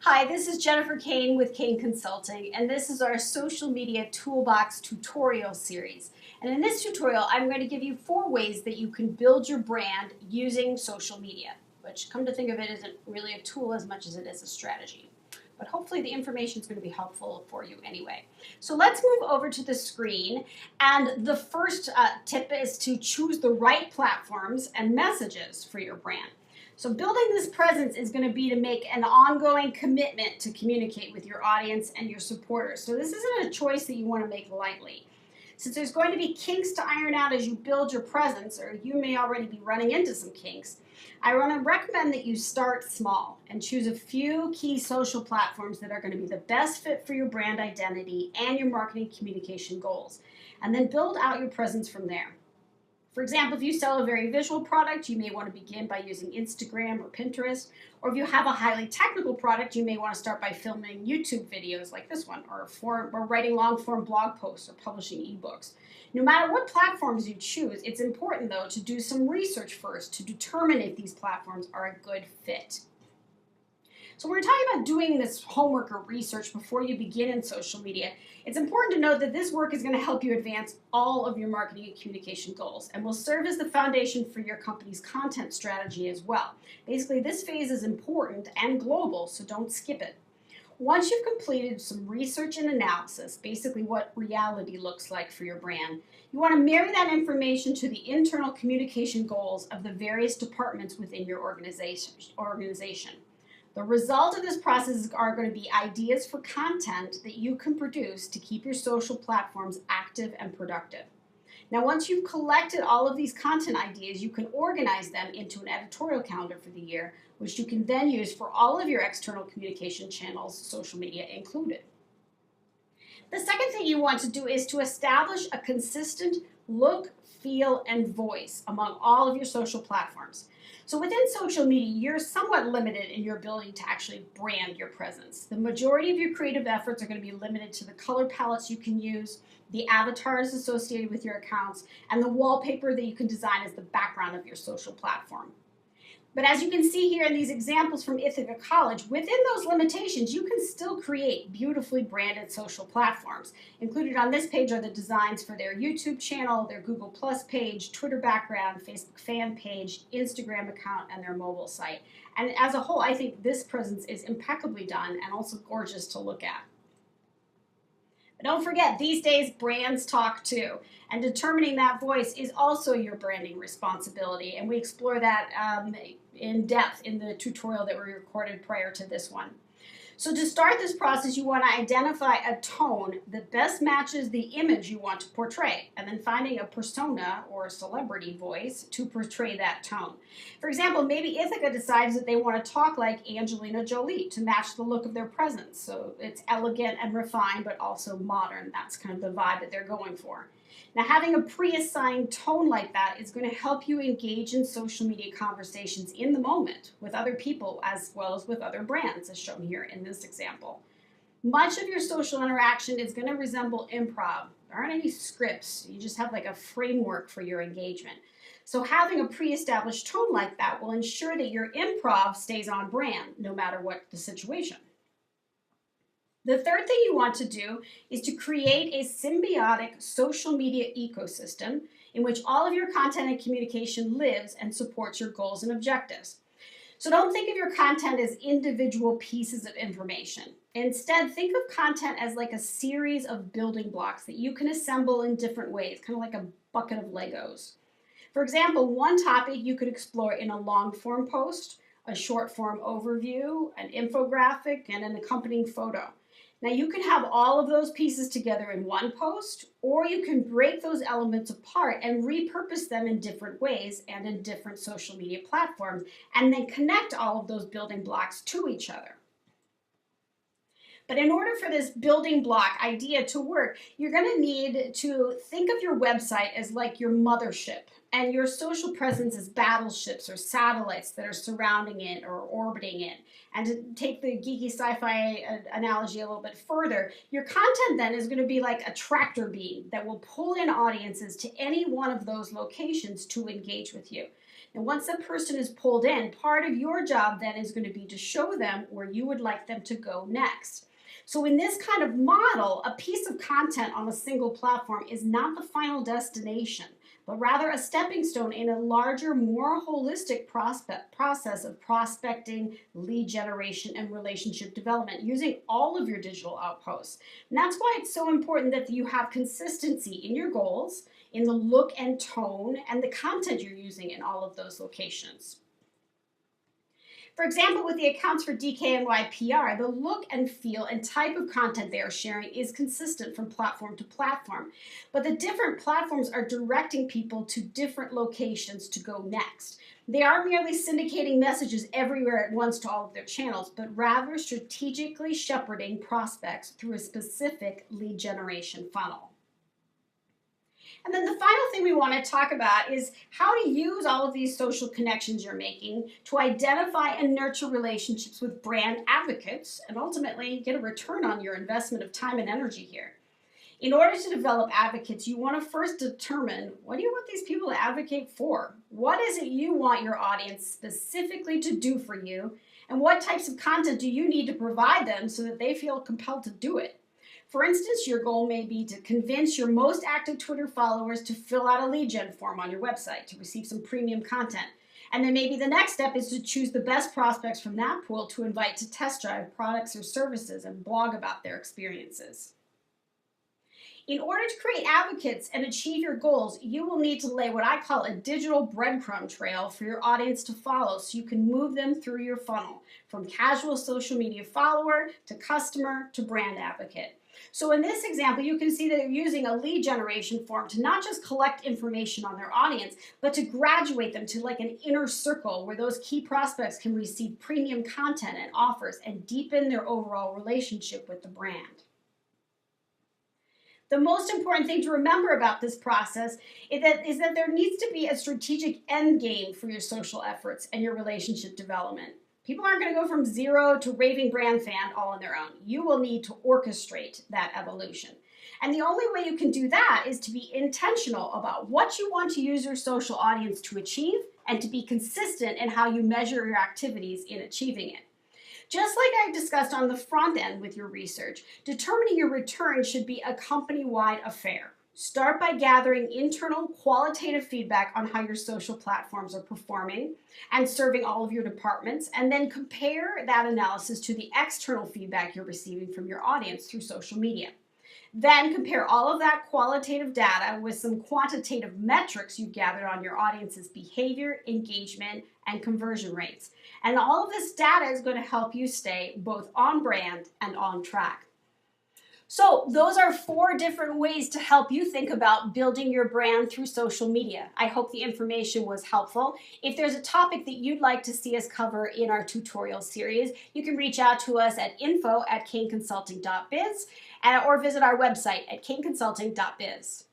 Hi, this is Jennifer Kane with Kane Consulting, and this is our social media toolbox tutorial series. And in this tutorial, I'm going to give you 4 ways that you can build your brand using social media, which, come to think of it, isn't really a tool as much as it is a strategy. But hopefully the information is going to be helpful for you anyway. So let's move over to the screen, and the first tip is to choose the right platforms and messages for your brand. So building this presence is going to be to make an ongoing commitment to communicate with your audience and your supporters. So this isn't a choice that you want to make lightly. Since there's going to be kinks to iron out as you build your presence, or you may already be running into some kinks, I want to recommend that you start small and choose a few key social platforms that are going to be the best fit for your brand identity and your marketing communication goals, and then build out your presence from there. For example, if you sell a very visual product, you may want to begin by using Instagram or Pinterest. Or if you have a highly technical product, you may want to start by filming YouTube videos like this one, or writing long-form blog posts or publishing ebooks. No matter what platforms you choose, it's important, though, to do some research first to determine if these platforms are a good fit. So when we're talking about doing this homework or research before you begin in social media, it's important to note that this work is going to help you advance all of your marketing and communication goals and will serve as the foundation for your company's content strategy as well. Basically, this phase is important and global, so don't skip it. Once you've completed some research and analysis, basically what reality looks like for your brand, you want to marry that information to the internal communication goals of the various departments within your organization. The result of this process are going to be ideas for content that you can produce to keep your social platforms active and productive. Now, once you've collected all of these content ideas, you can organize them into an editorial calendar for the year, which you can then use for all of your external communication channels, social media included. The second thing you want to do is to establish a consistent look, feel, and voice among all of your social platforms. So within social media, you're somewhat limited in your ability to actually brand your presence. The majority of your creative efforts are going to be limited to the color palettes you can use, the avatars associated with your accounts, and the wallpaper that you can design as the background of your social platform. But as you can see here in these examples from Ithaca College, within those limitations, you can still create beautifully branded social platforms. Included on this page are the designs for their YouTube channel, their Google Plus page, Twitter background, Facebook fan page, Instagram account, and their mobile site. And as a whole, I think this presence is impeccably done and also gorgeous to look at. But don't forget, these days brands talk too, and determining that voice is also your branding responsibility, and we explore that in depth in the tutorial that we recorded prior to this one. So to start this process, you want to identify a tone that best matches the image you want to portray, and then finding a persona or a celebrity voice to portray that tone. For example, maybe Ithaca decides that they want to talk like Angelina Jolie to match the look of their presence. So it's elegant and refined, but also modern. That's kind of the vibe that they're going for. Now, having a pre-assigned tone like that is going to help you engage in social media conversations in the moment with other people as well as with other brands, as shown here in this example. Much of your social interaction is going to resemble improv. There aren't any scripts. You just have like a framework for your engagement. So having a pre-established tone like that will ensure that your improv stays on brand no matter what the situation. The third thing you want to do is to create a symbiotic social media ecosystem in which all of your content and communication lives and supports your goals and objectives. So don't think of your content as individual pieces of information. Instead, think of content as like a series of building blocks that you can assemble in different ways, kind of like a bucket of Legos. For example, one topic you could explore in a long-form post, a short-form overview, an infographic, and an accompanying photo. Now you can have all of those pieces together in one post, or you can break those elements apart and repurpose them in different ways and in different social media platforms, and then connect all of those building blocks to each other. But in order for this building block idea to work, you're going to need to think of your website as like your mothership and your social presence as battleships or satellites that are surrounding it or orbiting it. And to take the geeky sci-fi analogy a little bit further, your content then is going to be like a tractor beam that will pull in audiences to any one of those locations to engage with you. And once that person is pulled in, part of your job then is going to be to show them where you would like them to go next. So in this kind of model, a piece of content on a single platform is not the final destination, but rather a stepping stone in a larger, more holistic process of prospecting, lead generation, and relationship development using all of your digital outposts. And that's why it's so important that you have consistency in your goals, in the look and tone, and the content you're using in all of those locations. For example, with the accounts for DKNY PR, the look and feel and type of content they are sharing is consistent from platform to platform. But the different platforms are directing people to different locations to go next. They aren't merely syndicating messages everywhere at once to all of their channels, but rather strategically shepherding prospects through a specific lead generation funnel. And then the final thing we want to talk about is how to use all of these social connections you're making to identify and nurture relationships with brand advocates and ultimately get a return on your investment of time and energy here. In order to develop advocates, you want to first determine, what do you want these people to advocate for? What is it you want your audience specifically to do for you? And what types of content do you need to provide them so that they feel compelled to do it? For instance, your goal may be to convince your most active Twitter followers to fill out a lead gen form on your website to receive some premium content. And then maybe the next step is to choose the best prospects from that pool to invite to test drive products or services and blog about their experiences. In order to create advocates and achieve your goals, you will need to lay what I call a digital breadcrumb trail for your audience to follow so you can move them through your funnel, from casual social media follower to customer to brand advocate. So in this example, you can see that they're using a lead generation form to not just collect information on their audience, but to graduate them to like an inner circle where those key prospects can receive premium content and offers and deepen their overall relationship with the brand. The most important thing to remember about this process is that there needs to be a strategic end game for your social efforts and your relationship development. People aren't going to go from zero to raving brand fan all on their own. You will need to orchestrate that evolution. And the only way you can do that is to be intentional about what you want to use your social audience to achieve and to be consistent in how you measure your activities in achieving it. Just like I've discussed on the front end with your research, determining your return should be a company-wide affair. Start by gathering internal qualitative feedback on how your social platforms are performing and serving all of your departments, and then compare that analysis to the external feedback you're receiving from your audience through social media. Then compare all of that qualitative data with some quantitative metrics you've gathered on your audience's behavior, engagement, and conversion rates. And all of this data is going to help you stay both on brand and on track. So those are 4 different ways to help you think about building your brand through social media. I hope the information was helpful. If there's a topic that you'd like to see us cover in our tutorial series, you can reach out to us at info@kaneconsulting.biz or visit our website at kaneconsulting.biz.